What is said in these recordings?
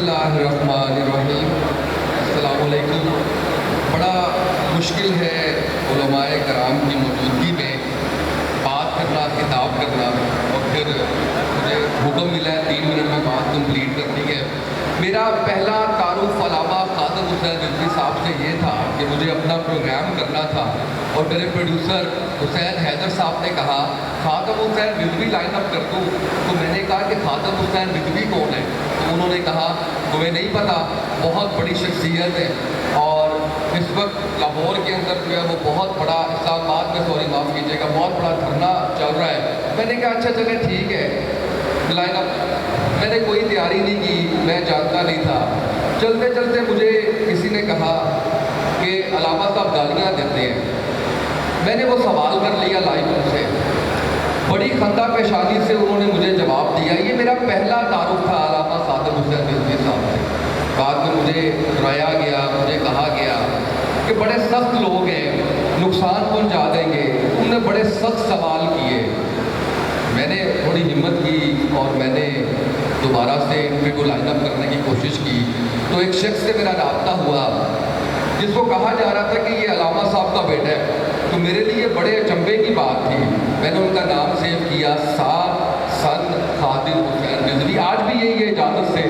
اللہ الرحمن الرحیم۔ السلام علیکم۔ بڑا مشکل ہے علماء کرام کی موجودگی میں بات کرنا، خطاب کرنا، اور پھر مجھے حکم ملا ہے 3 منٹ میں بات کمپلیٹ کرنی ہے۔ میرا پہلا تعارف علامہ خادم حسین رضوی صاحب سے یہ تھا کہ مجھے اپنا پروگرام کرنا تھا، اور میرے پروڈیوسر حسین حیدر صاحب نے کہا خادم حسین رضوی لائن اپ کر دوں، تو میں نے کہا کہ خادم حسین رضوی کون ہے؟ تو انہوں نے کہا تمہیں نہیں پتہ، بہت بڑی شخصیت ہے، اور اس وقت لاہور کے اندر جو ہے وہ بہت بڑا، اسلام آباد میں سوری معاف کیجیے گا، بہت بڑا دھرنا چل رہا ہے۔ میں نے کہا اچھا چلے ٹھیک ہے، لائن اپ۔ میں نے کوئی تیاری نہیں کی، میں جانتا نہیں تھا۔ چلتے چلتے مجھے کسی نے کہا کہ علامہ صاحب گالیاں دیتے ہیں۔ میں نے وہ سوال کر لیا لائیو ان سے، بڑی خندہ پیشانی سے انہوں نے مجھے جواب دیا۔ یہ میرا پہلا تعارف تھا علامہ خادم حسین رضوی صاحب سے۔ بعد میں مجھے ڈرایا گیا، مجھے کہا گیا کہ بڑے سخت لوگ ہیں، نقصان پہنچا دیں گے، تم نے بڑے سخت سوال کیے۔ میں نے تھوڑی ہمت کی اور میں نے دوبارہ سے انٹرویو کو لائن اپ کرنے کی کوشش کی، تو ایک شخص سے میرا رابطہ ہوا جس کو کہا جا رہا تھا کہ یہ علامہ صاحب کا بیٹا ہے۔ تو میرے لیے بڑے اچنبھے کی بات تھی۔ میں نے ان کا نام سیو کیا، سن خادم حسین رضوی۔ آج بھی یہی ہے اجازت سے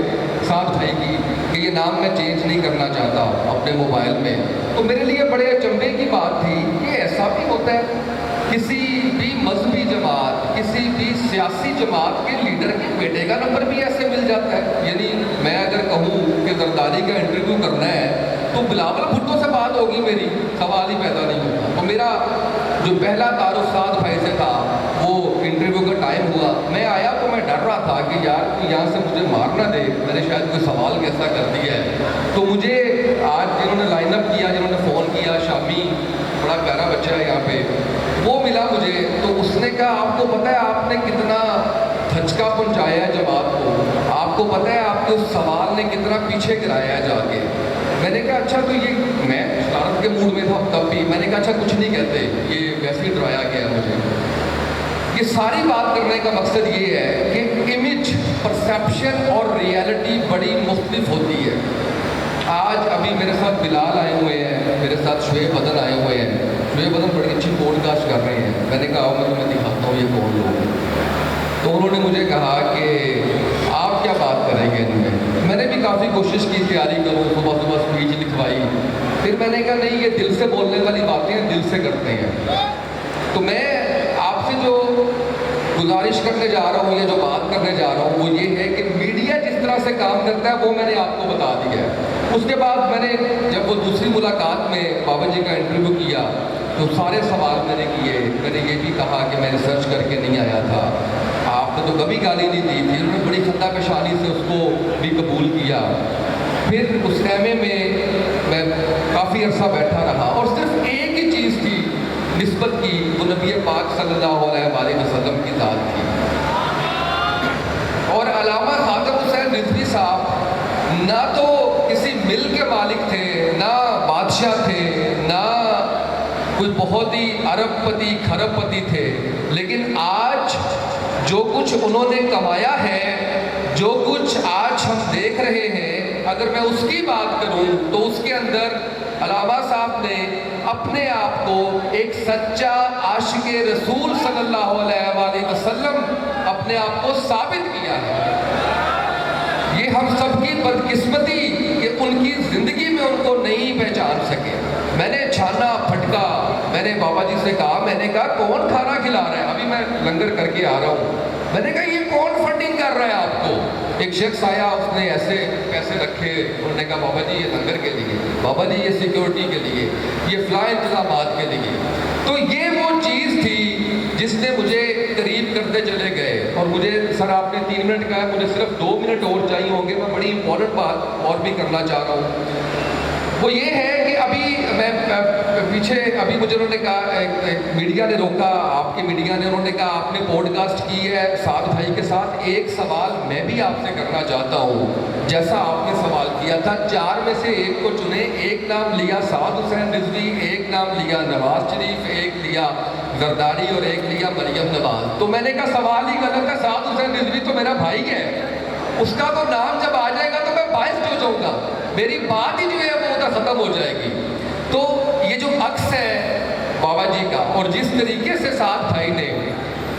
ساتھ بھائی کی کہ یہ نام میں چینج نہیں کرنا چاہتا اپنے موبائل میں۔ تو میرے لیے بڑے اچنبھے کی بات تھی کہ ایسا بھی ہوتا ہے، کسی بھی مذہبی جماعت، کسی بھی سیاسی جماعت کے لیڈر کے بیٹے کا نمبر بھی ایسے مل جاتا ہے۔ یعنی میں اگر کہوں کہ زرداری کا انٹرویو کرنا ہے تو بلاول بھٹو سے بات ہوگی، میری سوال ہی پیدا نہیں ہوتا۔ اور میرا جو پہلا تعارف سعد بھائی سے تھا، وہ انٹرویو کا ٹائم ہوا، میں آیا تو میں ڈر رہا تھا کہ یار تو یہاں سے مجھے مار نہ دے، میں نے شاید کوئی سوال کیسا کر دیا ہے۔ تو مجھے آج جنہوں نے لائن اپ کیا، جنہوں نے فون کیا، شامی بڑا پیارا بچہ ہے یہاں پہ، وہ ملا مجھے، تو اس نے کہا آپ کو پتہ ہے آپ نے کتنا دھچکا پہنچایا ہے جماعت کو، آپ کو پتہ ہے آپ کے اس سوال نے کتنا پیچھے گرایا ہے جا کے۔ میں نے کہا اچھا، تو یہ میں شرارت کے موڈ میں تھا تب بھی، میں نے کہا اچھا کچھ نہیں کہتے، یہ ویسے ہی ڈرایا گیا مجھے۔ یہ ساری بات کرنے کا مقصد یہ ہے کہ امیج، پرسیپشن اور ریئلٹی بڑی مختلف ہوتی ہے۔ آج ابھی میرے ساتھ بلال آئے ہوئے ہیں، میرے ساتھ شعیب بدر آئے ہوئے ہیں۔ شعیب بدر بڑی اچھی پوڈ کاسٹ کر رہے ہیں۔ میں نے کہا میں تمہیں دکھاتا ہوں یہ کون لوگ ہیں۔ تو انہوں نے مجھے کہا کہ آپ کیا بات کریں گے ان میں نے بھی کافی کوشش کی تیاری کروں، صبح صبح اسپیچ لکھوائی، پھر میں نے کہا نہیں، یہ دل سے بولنے والی باتیں ہیں، دل سے کرتے ہیں۔ تو میں آپ سے جو گزارش کرنے جا رہا ہوں یا جو بات کرنے جا رہا ہوں وہ یہ ہے کہ میڈیا جس طرح سے کام کرتا ہے وہ میں نے آپ کو بتا دیا ہے۔ اس کے بعد میں نے جب وہ دوسری ملاقات میں بابا جی کا انٹرویو کیا تو سارے سوال میں نے کیے۔ میں نے یہ بھی کہا کہ میں ریسرچ کر کے نہیں آیا تھا، آپ نے تو کبھی گالی نہیں دی تھی۔ انہوں نے بڑی خندہ پیشانی سے اس کو بھی قبول کیا۔ پھر اس خیمے میں میں کافی عرصہ بیٹھا رہا، اور صرف ایک ہی چیز تھی نسبت کی، وہ نبی پاک صلی اللہ علیہ وآلہ وسلم کی ذات تھی۔ اور علامہ خادم حسین رضوی صاحب نہ تو کسی مل کے مالک تھے، نہ بادشاہ تھے، نہ کوئی بہت ہی ارب پتی کھرب پتی تھے، لیکن آج جو کچھ انہوں نے کمایا ہے، جو کچھ آج ہم دیکھ رہے ہیں، اگر میں اس کی بات کروں تو اس کے اندر علامہ صاحب نے اپنے آپ کو ایک سچا عاشق رسول صلی اللہ علیہ وآلہ وسلم اپنے آپ کو ثابت کیا ہے۔ یہ ہم سب کی بدقسمتی کہ ان کی زندگی میں ان کو نہیں پہچان سکے۔ میں نے چھانا پھٹکا، میں نے بابا جی سے کہا، میں نے کہا کون کھانا کھلا رہا ہے؟ ابھی میں لنگر کر کے آ رہا ہوں۔ میں نے کہا یہ کون فنڈنگ کر رہا ہے آپ کو؟ ایک شخص آیا، اس نے ایسے پیسے رکھے، انہوں نے کہا بابا جی یہ لنگر کے لیے، بابا جی یہ سیکیورٹی کے لیے، یہ فلاں انتظامات کے لیے۔ تو یہ وہ چیز تھی جس نے مجھے قریب کرتے چلے گئے۔ اور مجھے سر آپ نے 3 منٹ کہا ہے، مجھے صرف 2 منٹ اور چاہیے ہوں گے۔ میں بڑی امپورٹنٹ بات اور بھی کرنا چاہ رہا ہوں، وہ یہ ہے کہ ابھی میں پیچھے ابھی مجھے انہوں نے کہا، میڈیا نے روکا، آپ کی میڈیا نے، انہوں نے کہا آپ نے پوڈ کاسٹ کی ہے سعد بھائی کے ساتھ، ایک سوال میں بھی آپ سے کرنا چاہتا ہوں جیسا آپ نے سوال کیا تھا۔ 4 میں سے ایک کو چنے، ایک نام لیا سعد حسین رضوی، ایک نام لیا نواز شریف، ایک لیا زرداری اور ایک لیا مریم نواز۔ تو میں نے کہا سوال ہی غلط ہے، سعد حسین رضوی تو میرا بھائی ہے، اس کا تو نام جب آ جائے گا تو میں باعث ہو جاؤں گا، میری بات ہی جو ہے وہ ادھر ختم ہو جائے گی۔ تو یہ جو عکس ہے بابا جی کا، اور جس طریقے سے ساتھ بھائی نے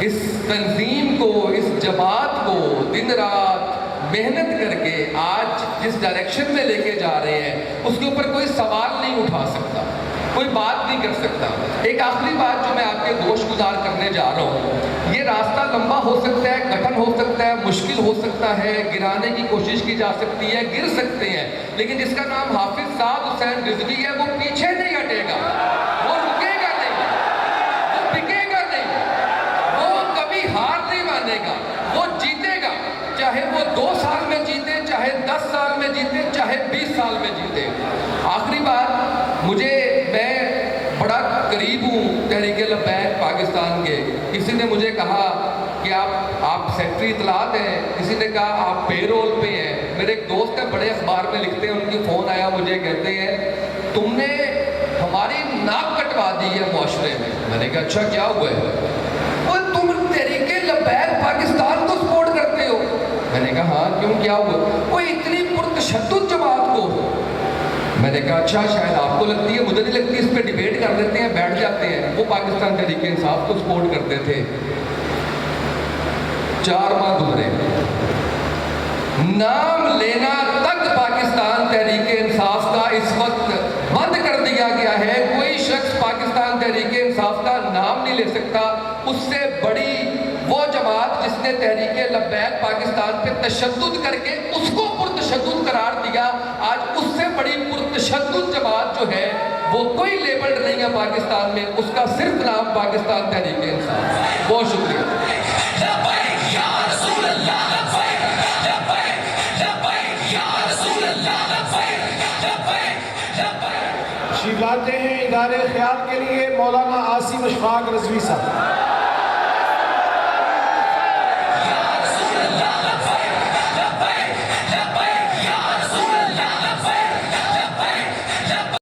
اس تنظیم کو، اس جماعت کو دن رات محنت کر کے آج جس ڈائریکشن میں لے کے جا رہے ہیں، اس کے اوپر کوئی سوال نہیں اٹھا سکتا، کوئی بات نہیں کر سکتا۔ ایک آخری بات جو میں آپ کے گوش گزار کرنے جا رہا ہوں، یہ راستہ لمبا ہو سکتا ہے، کٹھن ہو سکتا ہے، مشکل ہو سکتا ہے، گرانے کی کوشش کی جا سکتی ہے، گر سکتے ہیں، لیکن جس کا نام حافظ سعد حسین رضوی ہے وہ پیچھے نہیں ہٹے گا، وہ رکے گا نہیں، وہ بکے گا نہیں، وہ کبھی ہار نہیں مانے گا، وہ جیتے گا، چاہے وہ 2 سال میں جیتے، چاہے 10 سال میں جیتے، چاہے 20 سال میں جیتے۔ آخری بات، میں بڑا قریب ہوں تحریک لبیک پاکستان کے۔ کسی نے مجھے کہا کہ آپ سیکٹری اطلاعات ہیں، کسی نے کہا آپ پے رول پہ ہیں۔ میرے ایک دوست ہیں، بڑے اخبار میں لکھتے ہیں، ان کی فون آیا مجھے، کہتے ہیں تم نے ہماری ناک کٹوا دی ہے معاشرے میں۔ میں نے کہا اچھا کیا ہوا ہے؟ وہ تم تحریک لبیک پاکستان کو سپورٹ کرتے ہو؟ میں نے کہا ہاں کیوں، کیا ہوا؟ وہ اتنی پرتشدد جماعت کو۔ میں نے کہا اچھا شاید آپ کو لگتی ہے، مجھے نہیں لگتی، اس پہ ڈیبیٹ کر لیتے ہیں، بیٹھ جاتے ہیں۔ وہ پاکستان تحریک انصاف کو سپورٹ کرتے تھے۔ 4 ماہ گزرے، نام لینا تک پاکستان تحریک انصاف کا اس وقت بند کر دیا گیا ہے۔ کوئی شخص پاکستان تحریک انصاف کا نام نہیں لے سکتا۔ اس سے بڑی وہ جماعت جس نے تحریک لبیک پاکستان پہ تشدد کر کے اس کو پرتشدد قرار دیا، آج اس سے بڑی پرتشدد جماعت جو ہے وہ کوئی لیبلڈ نہیں ہے پاکستان میں، اس کا صرف نام پاکستان تحریک انصاف۔ بہت شکریہ۔ تشریف لاتے ہیں ادارے خیال کے لیے مولانا عاصم اشفاق رضوی صاحب۔